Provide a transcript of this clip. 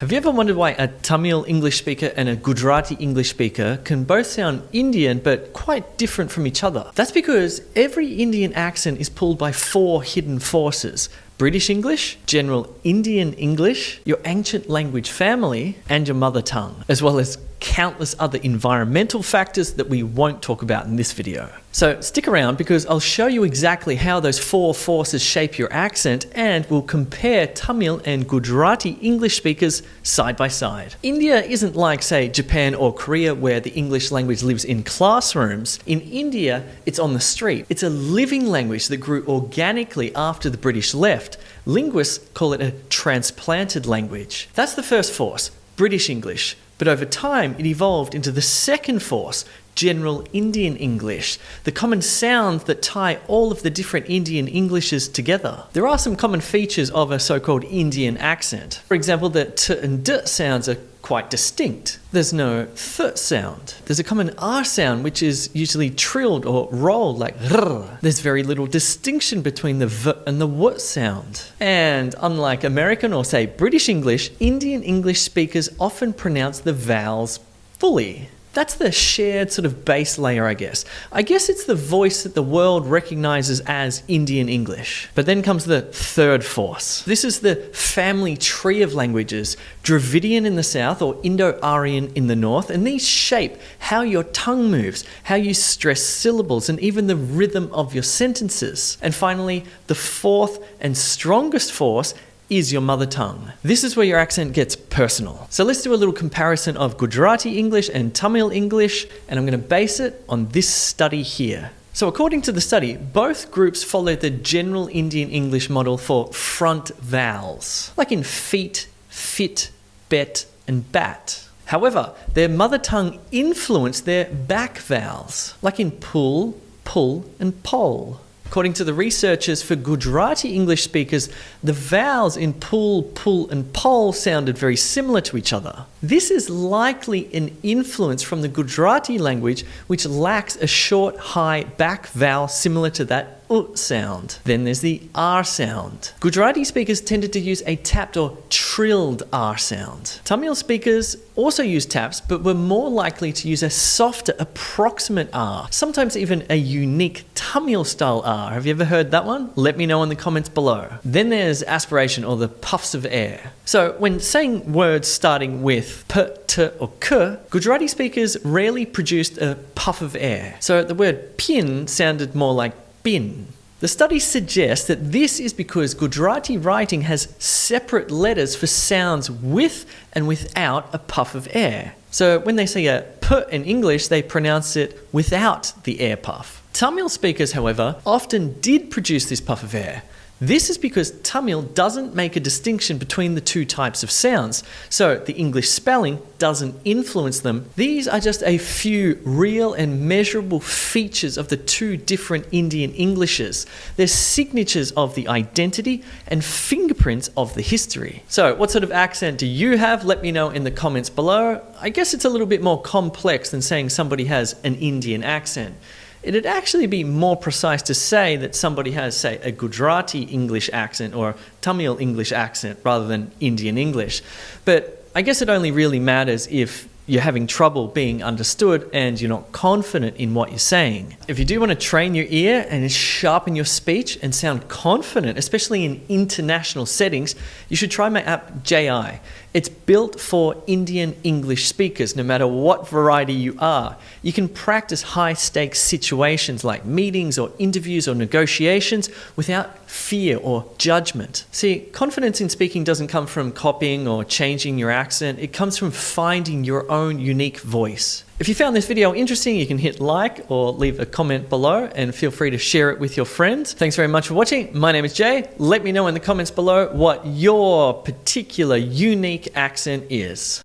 Have you ever wondered why a Tamil English speaker and a Gujarati English speaker can both sound Indian but quite different from each other? That's because every Indian accent is pulled by four hidden forces: British English, general Indian English, your ancient language family, and your mother tongue, as well as countless other environmental factors that we won't talk about in this video. So stick around because I'll show you exactly how those four forces shape your accent, and we'll compare Tamil and Gujarati English speakers side by side. India isn't like, say, Japan or Korea where the English language lives in classrooms. In India, it's on the street. It's a living language that grew organically after the British left. Linguists call it a transplanted language. That's the first force, British English. But over time, it evolved into the second force, general Indian English, the common sounds that tie all of the different Indian Englishes together. There are some common features of a so-called Indian accent. For example, the t and d sounds are quite distinct. There's no th sound. There's a common r sound which is usually trilled or rolled like rrr. There's very little distinction between the v and the w sound. And unlike American or say British English, Indian English speakers often pronounce the vowels fully. That's the shared sort of base layer, I guess. I guess it's the voice that the world recognizes as Indian English. But then comes the third force. This is the family tree of languages, Dravidian in the south or Indo-Aryan in the north, and these shape how your tongue moves, how you stress syllables, and even the rhythm of your sentences. And finally, the fourth and strongest force is your mother tongue. This is where your accent gets personal. So let's do a little comparison of Gujarati English and Tamil English, and I'm going to base it on this study here. So according to the study, both groups follow the general Indian English model for front vowels, like in feet, fit, bet, and bat. However, their mother tongue influenced their back vowels, like in pull, pull, and pole. According to the researchers, for Gujarati English speakers, the vowels in pull, pull, and pole sounded very similar to each other. This is likely an influence from the Gujarati language, which lacks a short, high back vowel similar to that sound. Then there's the R sound. Gujarati speakers tended to use a tapped or trilled R sound. Tamil speakers also used taps, but were more likely to use a softer, approximate R, sometimes even a unique Tamil style R. Have you ever heard that one? Let me know in the comments below. Then there's aspiration or the puffs of air. So when saying words starting with p, t, or k, Gujarati speakers rarely produced a puff of air. So the word pin sounded more like bin. The study suggests that this is because Gujarati writing has separate letters for sounds with and without a puff of air. So when they say a p in English, they pronounce it without the air puff. Tamil speakers, however, often did produce this puff of air. This is because Tamil doesn't make a distinction between the two types of sounds, so the English spelling doesn't influence them. These are just a few real and measurable features of the two different Indian Englishes. They're signatures of the identity and fingerprints of the history. So what sort of accent do you have? Let me know in the comments below. I guess it's a little bit more complex than saying somebody has an Indian accent. It'd actually be more precise to say that somebody has, say, a Gujarati English accent or Tamil English accent rather than Indian English. But I guess it only really matters if you're having trouble being understood and you're not confident in what you're saying. If you do want to train your ear and sharpen your speech and sound confident, especially in international settings, you should try my app JI. It's built for Indian English speakers, no matter what variety you are. You can practice high-stakes situations like meetings or interviews or negotiations without fear or judgment. See, confidence in speaking doesn't come from copying or changing your accent. It comes from finding your own unique voice. If you found this video interesting, you can hit like or leave a comment below and feel free to share it with your friends. Thanks very much for watching. My name is Jay. Let me know in the comments below what your particular unique accent is.